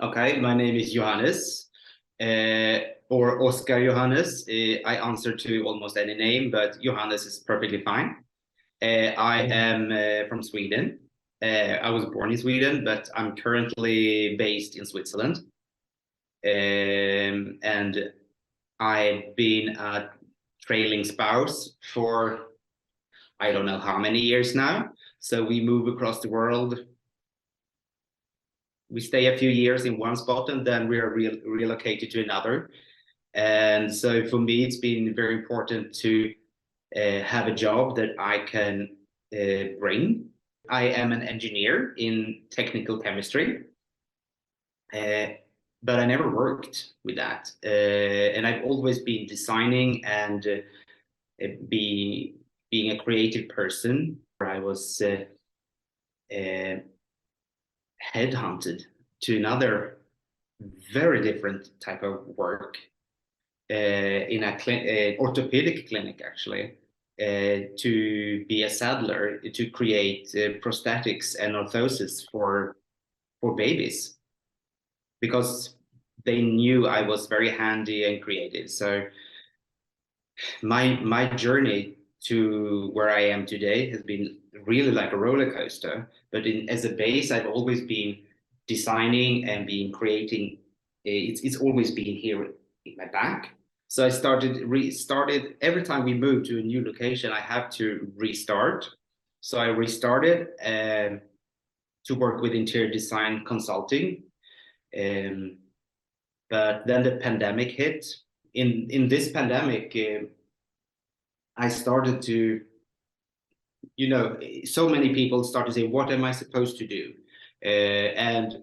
Okay, my name is Johannes, or Oskar Johannes. I answer to almost any name, but Johannes is perfectly fine. I am from Sweden. I was born in Sweden, but I'm currently based in Switzerland. And I've been a trailing spouse for I don't know how many years now. So we move across the world. We stay a few years in one spot and then we are relocated to another. And so for me, it's been very important to have a job that I can bring. I am an engineer in technical chemistry, uh, but I never worked with that. And I've always been designing and being a creative person. I was uh, headhunted to another very different type of work in a orthopedic clinic, actually, to be a saddler to create prosthetics and orthoses for babies because they knew I was very handy and creative. So my journey to where I am today has been really like a roller coaster. But as a base, I've always been designing and being creating. It's always been here in my back. So I restarted every time we move to a new location. I have to restart. So I restarted to work with interior design consulting. Um, but then the pandemic hit. In this pandemic, I started to, so many people start to say, what am I supposed to do? And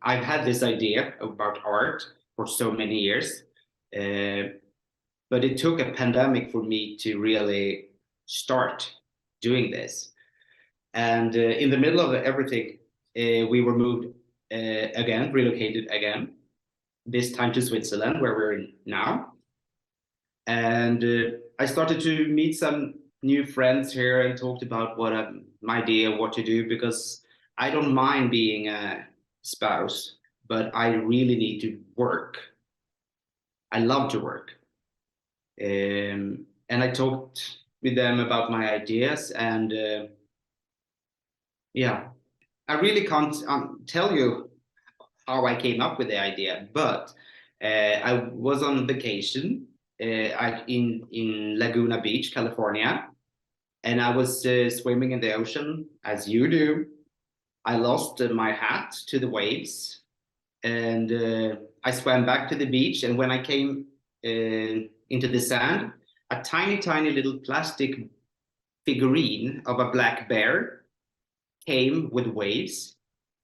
I've had this idea about art for so many years, but it took a pandemic for me to really start doing this. And in the middle of everything, we were moved again, relocated again, this time to Switzerland, where we're in now. And I started to meet some new friends here and talked about my idea, what to do, because I don't mind being a spouse, but I really need to work. I love to work. And I talked with them about my ideas, and yeah, I really can't tell you how I came up with the idea, but I was on vacation in Laguna Beach, California, and I was swimming in the ocean as you do. I lost my hat to the waves, and I swam back to the beach. And when I came into the sand, a tiny, tiny little plastic figurine of a black bear came with waves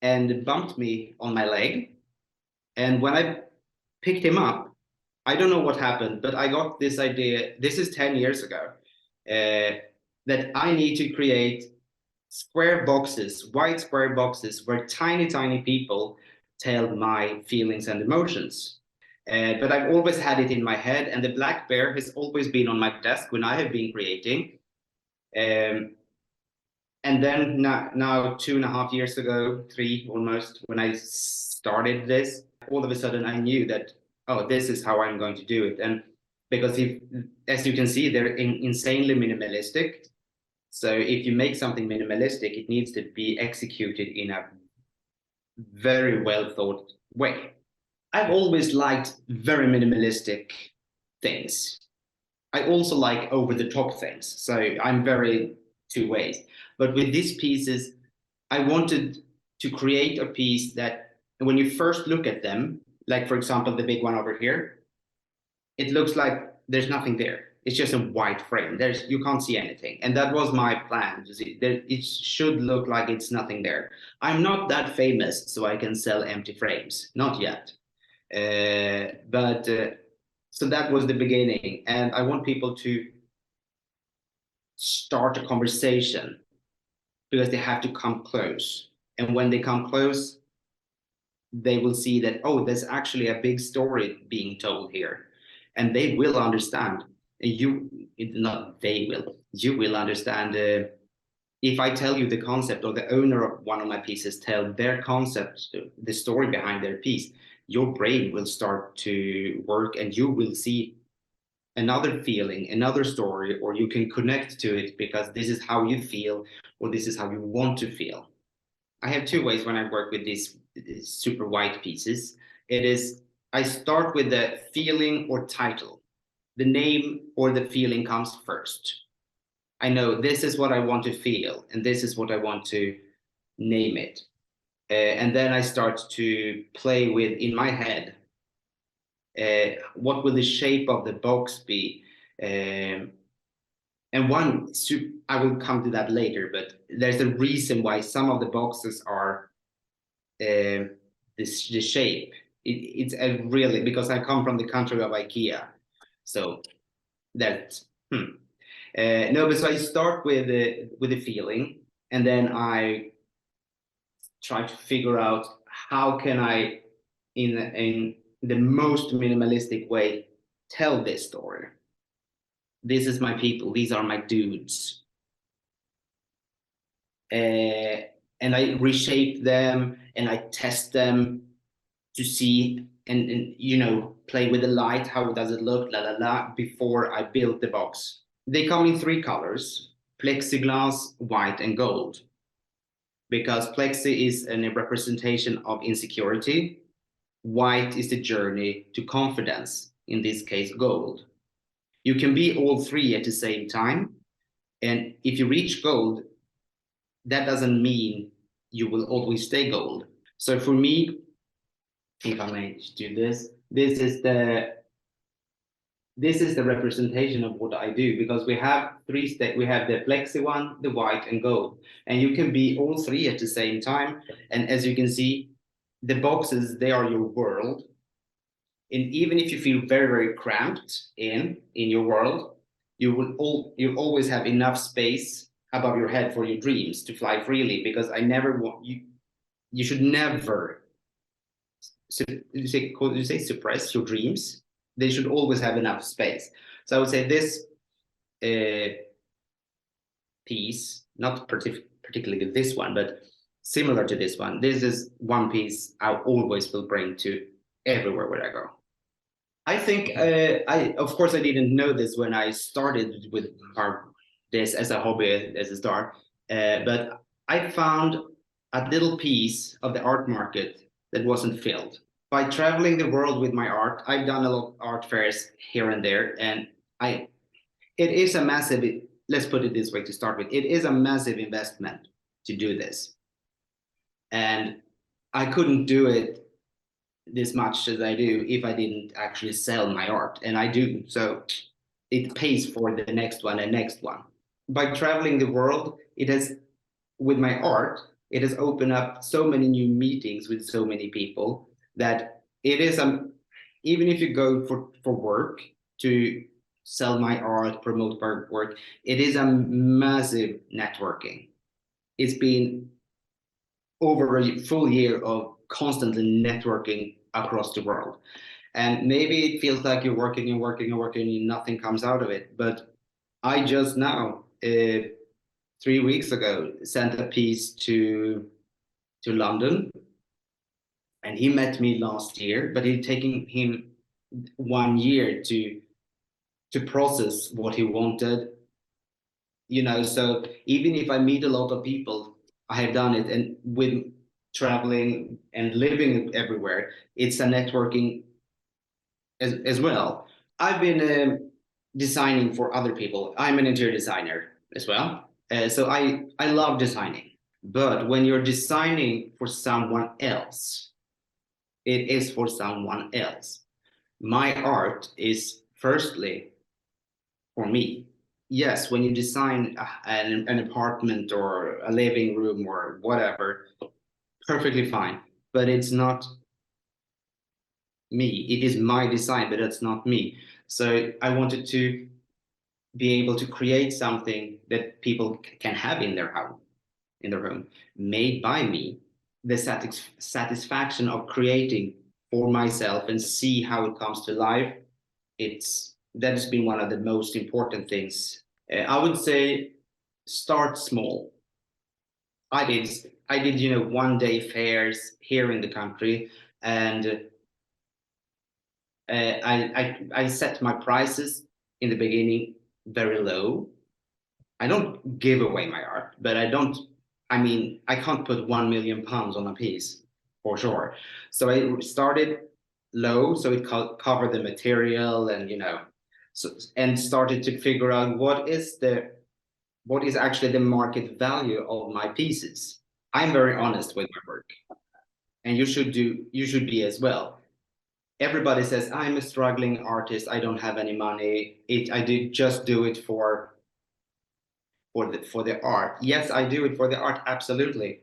and bumped me on my leg. And when I picked him up, I don't know what happened, but I got this idea. This is 10 years ago, that I need to create square boxes, white square boxes, where tiny, tiny people tell my feelings and emotions. But I've always had it in my head, and the black bear has always been on my desk when I have been creating. And then now 2.5 years ago, three almost, when I started this, all of a sudden I knew that, oh, this is how I'm going to do it. And because as you can see, they're insanely minimalistic. So if you make something minimalistic, it needs to be executed in a very well thought way. I've always liked very minimalistic things. I also like over the top things. So I'm very two ways. But with these pieces, I wanted to create a piece that when you first look at them, like for example, the big one over here, it looks like there's nothing there. It's just a white frame. You can't see anything. And that was my plan. It should look like it's nothing there. I'm not that famous, so I can sell empty frames. Not yet. But so that was the beginning. And I want people to start a conversation because they have to come close. And when they come close, they will see that, oh, there's actually a big story being told here. And they will understand. You will understand if I tell you the concept, or the owner of one of my pieces tell their concept, the story behind their piece, your brain will start to work, and you will see another feeling, another story, or you can connect to it because this is how you feel, or this is how you want to feel. I have two ways when I work with these super white pieces. It is, I start with the feeling or title. The name or the feeling comes first. I know this is what I want to feel, and this is what I want to name it. And then I start to play with, in my head, what will the shape of the box be? And I will come to that later, but there's a reason why some of the boxes are the shape. It's a really, because I come from the country of IKEA, so that no, but so I start with the feeling, and then I try to figure out how can I, in the most minimalistic way, tell this story. This is my people. These are my dudes. And I reshape them, and I test them to see, and you know, play with the light. How does it look? La la la. Before I build the box, they come in three colors: plexiglass, white, and gold. Because plexi is a representation of insecurity. White is the journey to confidence. In this case, gold. You can be all three at the same time. And if you reach gold, that doesn't mean you will always stay gold. So for me, if I may do this, this is the representation of what I do, because we have three steps. We have the plexi one, the white, and gold, and you can be all three at the same time. And as you can see, the boxes, they are your world. And even if you feel very, very cramped in your world, you'll always have enough space above your head for your dreams to fly freely. Because I never want you. You should never, you say suppress your dreams. They should always have enough space. So I would say this piece, not particularly this one, but similar to this one, this is one piece I always will bring to everywhere where I go. I think of course I didn't know this when I started with this as a hobby as a start, but I found a little piece of the art market that wasn't filled. By traveling the world with my art, I've done a lot of art fairs here and there, and it is a massive, let's put it this way to start with, it is a massive investment to do this. And I couldn't do it this much as I do if I didn't actually sell my art, and I do. So it pays for the next one and next one. By traveling the world, it has, with my art, it has opened up so many new meetings with so many people that it is even if you go for work to sell my art, promote my work, it is a massive networking. It's been over a full year of constantly networking across the world. And maybe it feels like you're working and working and working and nothing comes out of it. But I just now, 3 weeks ago, sent a piece to London, and he met me last year, but it's taking him 1 year to process what he wanted. You know, so even if I meet a lot of people, I have done it, and with traveling and living everywhere, it's a networking as well. I've been designing for other people. I'm an interior designer as well, so I love designing. But when you're designing for someone else, it is for someone else. My art is firstly for me. Yes, when you design an apartment or a living room or whatever, perfectly fine. But it's not me. It is my design, but it's not me. So I wanted to be able to create something that people can have in their home, made by me. The satisfaction of creating for myself and see how it comes to life. That has been one of the most important things. I would say start small. I did, one day fairs here in the country, and I set my prices in the beginning very low. I don't give away my art, but I mean, I can't put 1 million pounds on a piece for sure. So I started low, so it covered the material, and and started to figure out what is actually the market value of my pieces. I'm very honest with my work, and you should be as well. Everybody says I'm a struggling artist, I don't have any money. I did just do it for the art. Yes, I do it for the art, absolutely.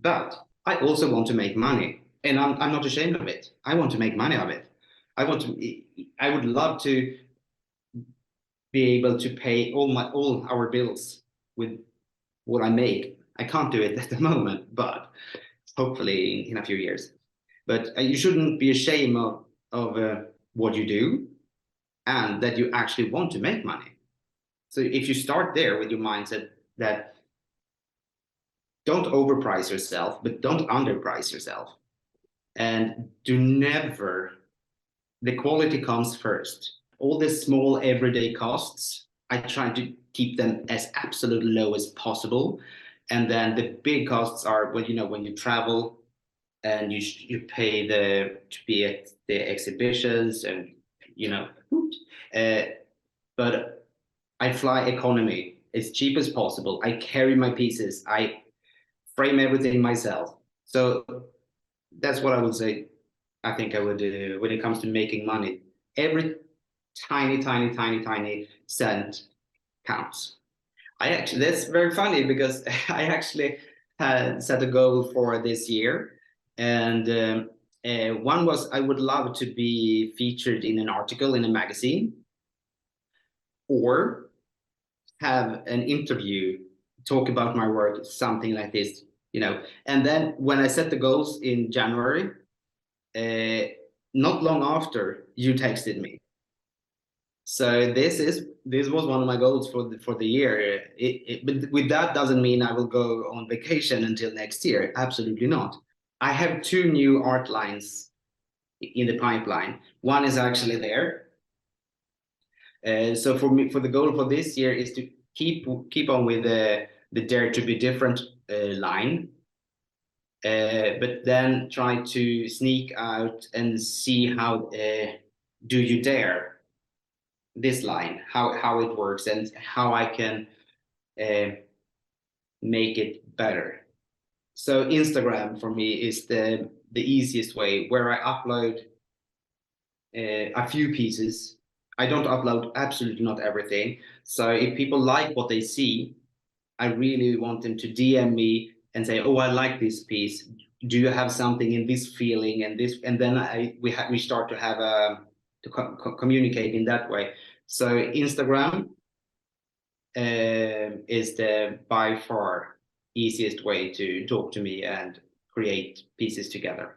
But I also want to make money, and I'm not ashamed of it. I want to make money of it. I would love to be able to pay all our bills with what I make. I can't do it at the moment, but hopefully in a few years. But you shouldn't be ashamed of what you do, and that you actually want to make money. So if you start there with your mindset that don't overprice yourself, but don't underprice yourself, and do never, the quality comes first. All the small everyday costs, I try to keep them as absolutely low as possible. And then the big costs are when you travel, and you pay to be at the exhibitions, and you know uh, but I fly economy as cheap as possible. I carry my pieces, I frame everything myself. So that's what I would say. I think I would do when it comes to making money. Every tiny, tiny, tiny, tiny cent counts. That's very funny because I actually had set a goal for this year, and one was I would love to be featured in an article in a magazine, or have an interview, talk about my work, something like this. And then when I set the goals in January, uh, not long after, you texted me. So this was one of my goals for the year. But with that doesn't mean I will go on vacation until next year. Absolutely not. I have two new art lines in the pipeline. One is actually there. So for me, for the goal for this year is to keep on with the Dare to Be Different line, but then try to sneak out and see how do you dare this line, how it works, and how I can uh, make it better. So Instagram for me is the easiest way, where I upload a few pieces. I don't upload absolutely not everything. So if people like what they see, I really want them to DM me and say, "Oh, I like this piece. Do you have something in this feeling and this?" And then we start to have communicate in that way. So Instagram is the by far easiest way to talk to me and create pieces together.